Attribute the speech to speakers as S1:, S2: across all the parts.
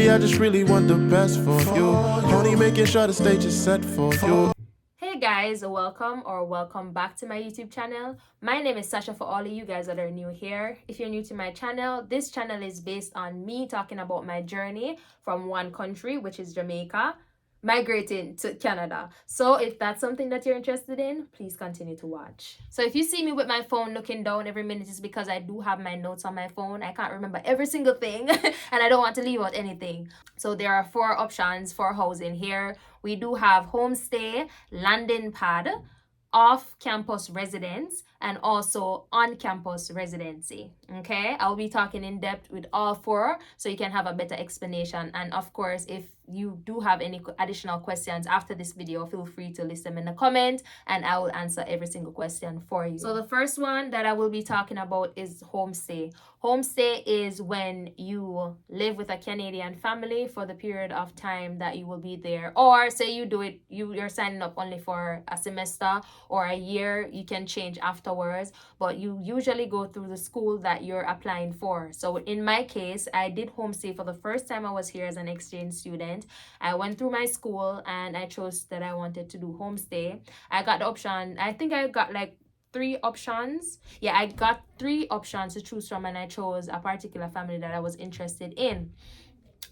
S1: I just really want the best for you. Only making sure the stage is set for you.
S2: Hey guys, welcome back to my YouTube channel. My name is Sasha for all of you guys that are new here. If you're new to my channel, this channel is based on me talking about my journey from one country, which is Jamaica, migrating to Canada. So if that's something that you're interested in, please continue to watch. So if you see me with my phone looking down every minute, it's because I do have my notes on my phone. I can't remember every single thing and I don't want to leave out anything. So there are 4 options for housing here. We do have homestay, landing pad, off-campus residence, and also on-campus residency. Okay, I'll be talking in depth with all 4 so you can have a better explanation. And of course, if you do have any additional questions after this video, feel free to list them in the comment and I will answer every single question for you. So the first one that I will be talking about is homestay. Homestay is when you live with a Canadian family for the period of time that you will be there, or say you do it, you're signing up only for a semester or a year. You can change afterwards, but you usually go through the school that you're applying for. So in my case, I did homestay for the first time I was here as an exchange student. I went through my school and I chose that I wanted to do homestay. I got the option, I think I got like 3 options. Yeah, I got 3 options to choose from and I chose a particular family that I was interested in.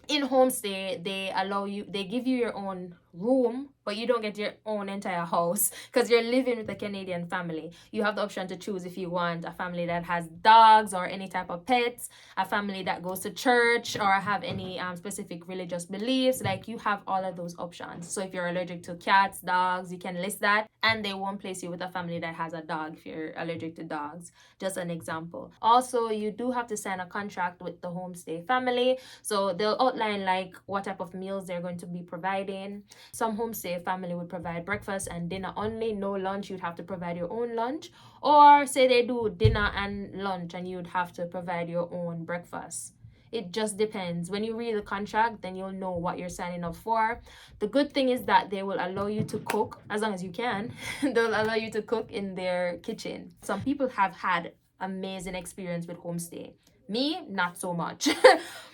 S2: In homestay, they give you your own room, but you don't get your own entire house because you're living with a Canadian family. You have the option to choose if you want a family that has dogs or any type of pets, a family that goes to church or have any specific religious beliefs. Like, you have all of those options. So if you're allergic to cats, dogs, you can list that, and they won't place you with a family that has a dog if you're allergic to dogs. Just an example. Also, you do have to sign a contract with the homestay family, so they'll outline like what type of meals they're going to be providing. Some homestay family would provide breakfast and dinner only, no lunch. You'd have to provide your own lunch, or say they do dinner and lunch and you'd have to provide your own breakfast. It just depends. When you read the contract, then you'll know what you're signing up for. The good thing is that they will allow you to cook as long as you can. They'll allow you to cook in their kitchen. Some people have had amazing experience with homestay. Me, not so much.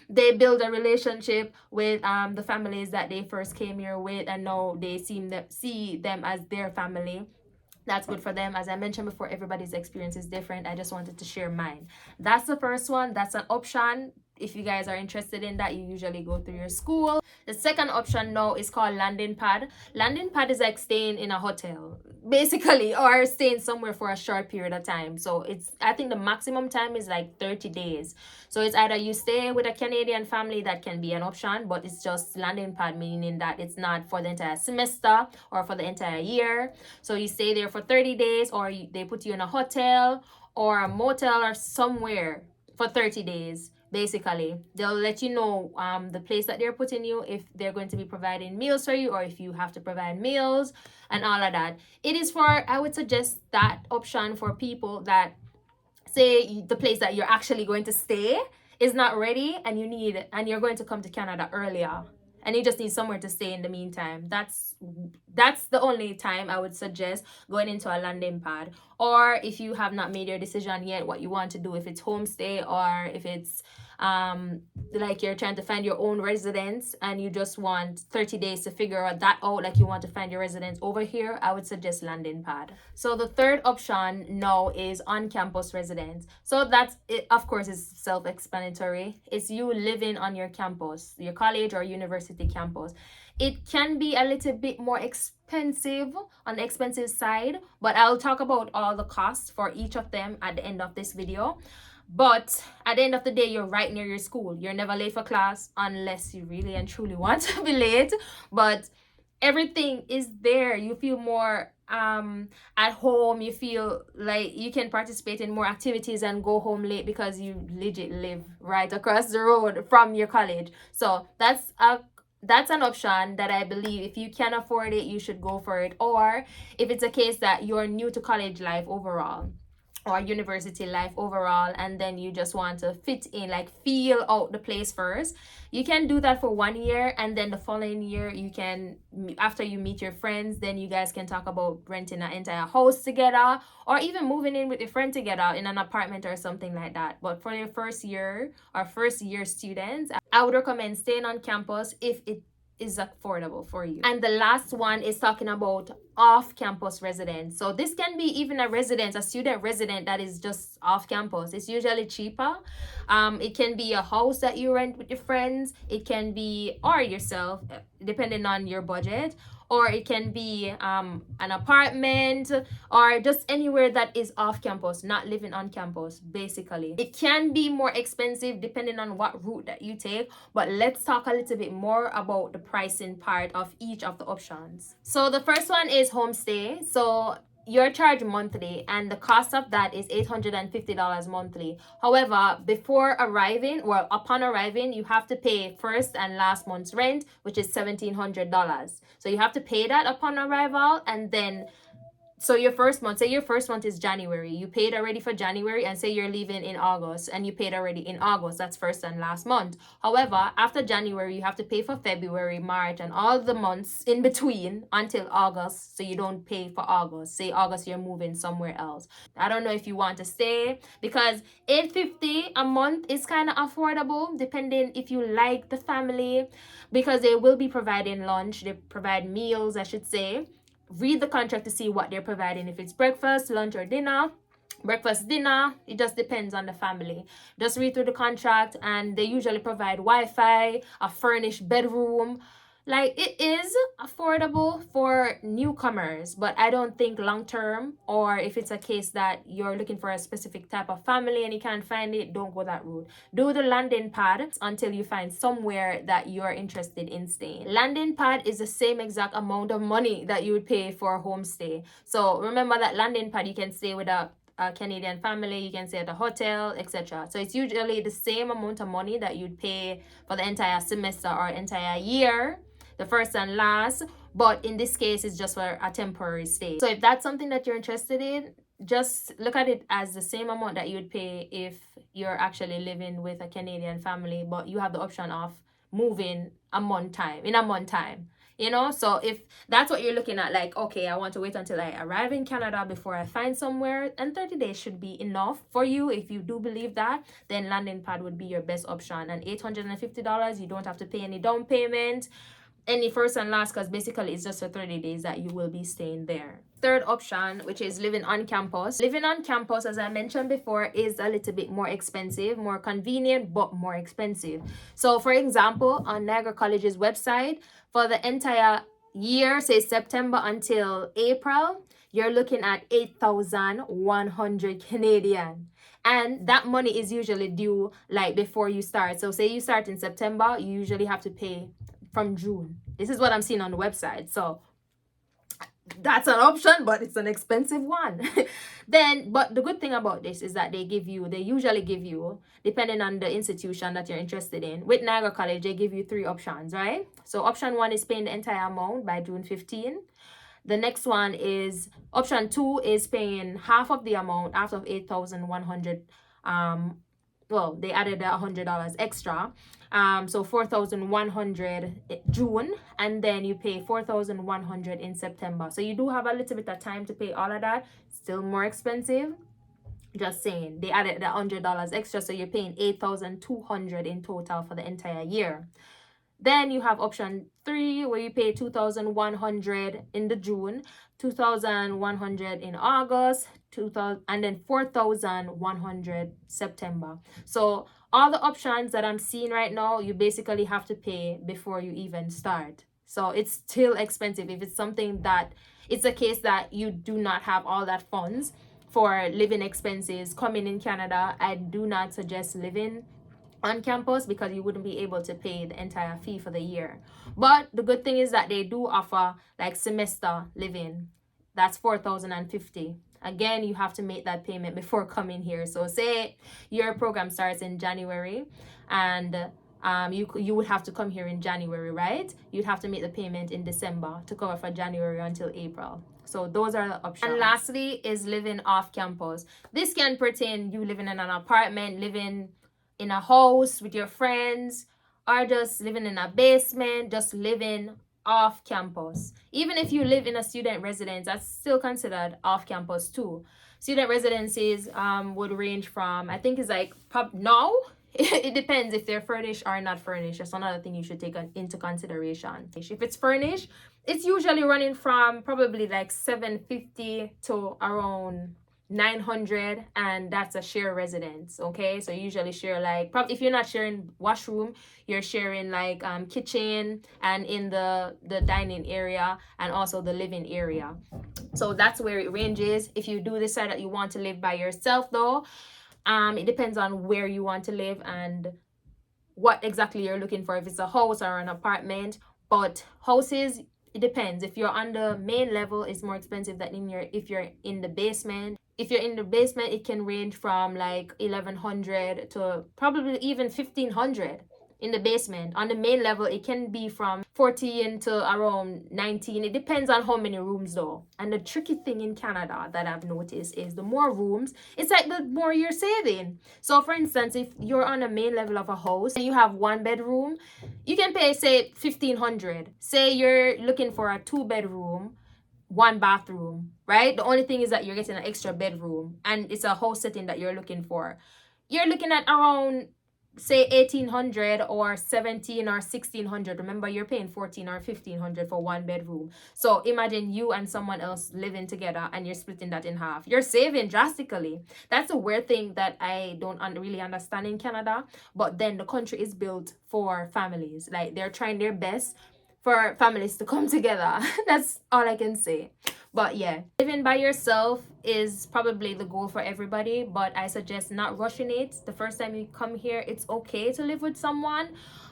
S2: They build a relationship with the families that they first came here with, and now they see them as their family. That's good for them. As I mentioned before, everybody's experience is different. I just wanted to share mine. That's the first one. That's an option. If you guys are interested in that, you usually go through your school. The second option now is called landing pad. Landing pad is like staying in a hotel, basically, or staying somewhere for a short period of time. So I think the maximum time is like 30 days. So it's either you stay with a Canadian family, that can be an option, but it's just landing pad, meaning that it's not for the entire semester or for the entire year. So you stay there for 30 days, or they put you in a hotel or a motel or somewhere for 30 days. Basically, they'll let you know the place that they're putting you, if they're going to be providing meals for you, or if you have to provide meals and all of that. It is I would suggest that option for people that say the place that you're actually going to stay is not ready and you're going to come to Canada earlier and you just need somewhere to stay in the meantime. That's the only time I would suggest going into a landing pad. Or if you have not made your decision yet what you want to do, if it's homestay or if it's like you're trying to find your own residence and you just want 30 days to figure that out, like you want to find your residence over here, I would suggest landing pad. So the third option now is on-campus residence. So that's it, of course, is self-explanatory. It's you living on your campus, your college or university campus. It can be a little bit more expensive, on the expensive side, but I'll talk about all the costs for each of them at the end of this video. But at the end of the day, you're right near your school. You're never late for class unless you really and truly want to be late. But everything is there. You feel more at home. You feel like you can participate in more activities and go home late because you legit live right across the road from your college. So that's an option that I believe if you can afford it, you should go for it. Or if it's a case that you're new to college life overall, or university life overall, and then you just want to fit in, like feel out the place first, you can do that for 1 year, and then the following year you can, after you meet your friends, then you guys can talk about renting an entire house together, or even moving in with your friend together in an apartment or something like that. But for your first year or first year students, I would recommend staying on campus if it is affordable for you. And the last one is talking about off-campus residence. So this can be even a residence, a student resident that is just off campus. It's usually cheaper. It can be a house that you rent with your friends. It can be, or yourself, depending on your budget, or it can be an apartment, or just anywhere that is off campus, not living on campus. Basically, it can be more expensive depending on what route that you take, but let's talk a little bit more about the pricing part of each of the options. So the first one is homestay. So you're charged monthly, and the cost of that is $850 monthly. However, before arriving, or upon arriving, you have to pay first and last month's rent, which is $1,700. So you have to pay that upon arrival, and then, so your first month, say your first month is January, you paid already for January, and say you're leaving in August and you paid already in August, that's first and last month. However, after January, you have to pay for February, March, and all the months in between until August, so you don't pay for August. Say August, you're moving somewhere else. I don't know if you want to stay, because $850 a month is kind of affordable, depending if you like the family, because they will be providing lunch, they provide meals, I should say. Read the contract to see what they're providing, if it's breakfast, lunch, or dinner. Breakfast, dinner, it just depends on the family. Just read through the contract, and they usually provide Wi-Fi, a furnished bedroom. Like, it is affordable for newcomers, but I don't think long term, or if it's a case that you're looking for a specific type of family and you can't find it, don't go that route. Do the landing pad until you find somewhere that you're interested in staying. Landing pad is the same exact amount of money that you would pay for a homestay. So remember that landing pad, you can stay with a Canadian family, you can stay at a hotel, etc. So it's usually the same amount of money that you'd pay for the entire semester or entire year, the first and last, but in this case it's just for a temporary stay. So if that's something that you're interested in, just look at it as the same amount that you'd pay if you're actually living with a Canadian family, but you have the option of moving in a month time, you know. So if that's what you're looking at, like, okay, I want to wait until I arrive in Canada before I find somewhere, and 30 days should be enough for you. If you do believe that, then landing pad would be your best option. And $850, you don't have to pay any down payment, any first and last, because basically it's just for 30 days that you will be staying there. Third option, which is living on campus. Living on campus, as I mentioned before, is a little bit more expensive, more convenient, but more expensive. So for example, on Niagara College's website, for the entire year, say September until April, you're looking at 8,100 Canadian. And that money is usually due like before you start. So say you start in September, you usually have to pay from June. This is what I'm seeing on the website. So that's an option, but it's an expensive one. But the good thing about this is that they usually give you, depending on the institution that you're interested in. With Niagara College, they give you 3 options, right? So option 1 is paying the entire amount by June 15. The next one is, option 2 is paying half of the amount out of 8,100. Well, they added $100 extra. So 4,100 June, and then you pay 4,100 in September. So you do have a little bit of time to pay all of that. Still more expensive. Just saying, they added the $100 extra, so you're paying 8,200 in total for the entire year. Then you have option 3, where you pay 2,100 in the June, 2,100 in August, 2,000, and then 4,100 September. So all the options that I'm seeing right now, you basically have to pay before you even start. So it's still expensive. If it's something that, it's a case that you do not have all that funds for living expenses coming in Canada, I do not suggest living on campus, because you wouldn't be able to pay the entire fee for the year. But the good thing is that they do offer like semester living. That's $4,050. Again, you have to make that payment before coming here. So say your program starts in January, and you would have to come here in January, right? You'd have to make the payment in December to cover for January until April. So those are the options. And lastly is living off campus. This can pertain you living in an apartment, living in a house with your friends, or just living in a basement, just living off campus. Even if you live in a student residence, that's still considered off campus too. Student residences would range from, I think it's like now it depends if they're furnished or not furnished. That's another thing you should take into consideration. If it's furnished, it's usually running from probably like $750 to around $900, and that's a share residence. Okay, so you usually share like, probably if you're not sharing washroom, you're sharing like kitchen and in the dining area and also the living area. So that's where it ranges. If you do decide that you want to live by yourself though, it depends on where you want to live and what exactly you're looking for, if it's a house or an apartment. But houses, it depends. If you're on the main level, it's more expensive than if you're in the basement. If you're in the basement, it can range from like $1,100 to probably even $1,500 in the basement. On the main level, it can be from 14 to around 19. It depends on how many rooms though. And the tricky thing in Canada that I've noticed is the more rooms, it's like the more you're saving. So for instance, if you're on a main level of a house and you have one bedroom, you can pay say $1,500. Say you're looking for a 2-bedroom, 1 bathroom, right? The only thing is that you're getting an extra bedroom and it's a house setting that you're looking for. You're looking at around say $1,800 or $1,700 or $1,600. Remember, you're paying $1,400 or $1,500 for 1 bedroom. So imagine you and someone else living together and you're splitting that in half. You're saving drastically. That's a weird thing that I don't really understand in Canada. But then the country is built for families. Like, they're trying their best for families to come together. That's all I can say. But yeah, living by yourself is probably the goal for everybody, but I suggest not rushing it. The first time you come here, it's okay to live with someone.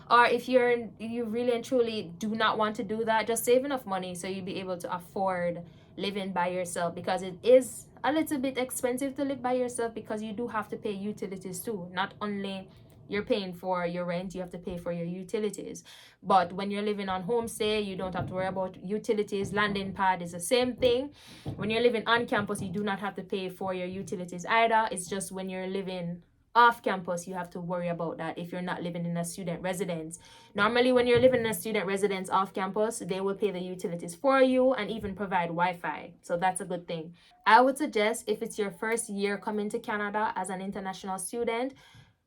S2: Or if you really and truly do not want to do that, just save enough money so you'll be able to afford living by yourself, because it is a little bit expensive to live by yourself, because you do have to pay utilities too. Not only you're paying for your rent, you have to pay for your utilities. But when you're living on homestay, you don't have to worry about utilities. Landing pad is the same thing. When you're living on campus, you do not have to pay for your utilities either. It's just when you're living off campus, you have to worry about that if you're not living in a student residence. Normally, when you're living in a student residence off campus, they will pay the utilities for you and even provide Wi-Fi. So that's a good thing. I would suggest, if it's your first year coming to Canada as an international student,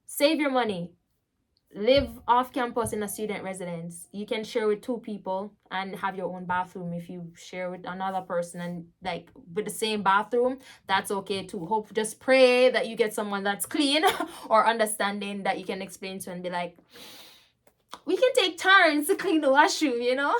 S2: save your money. Live off campus in a student residence. You can share with 2 people and have your own bathroom. If you share with another person and like with the same bathroom, that's okay too. Just pray that you get someone that's clean or understanding, that you can explain to and be like, we can take turns to clean the washroom, you know.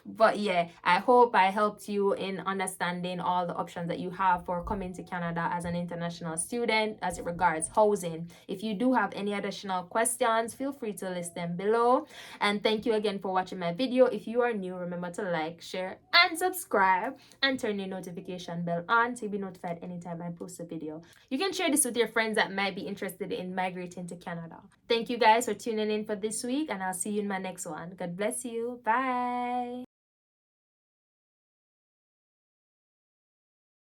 S2: But yeah, I hope I helped you in understanding all the options that you have for coming to Canada as an international student as it regards housing. If you do have any additional questions, feel free to list them below. And thank you again for watching my video. If you are new, remember to like, share, and subscribe, and turn your notification bell on to be notified anytime I post a video. You can share this with your friends that might be interested in migrating to Canada. Thank you guys for tuning in for this week, and I'll see you in my next one. God bless you. Bye.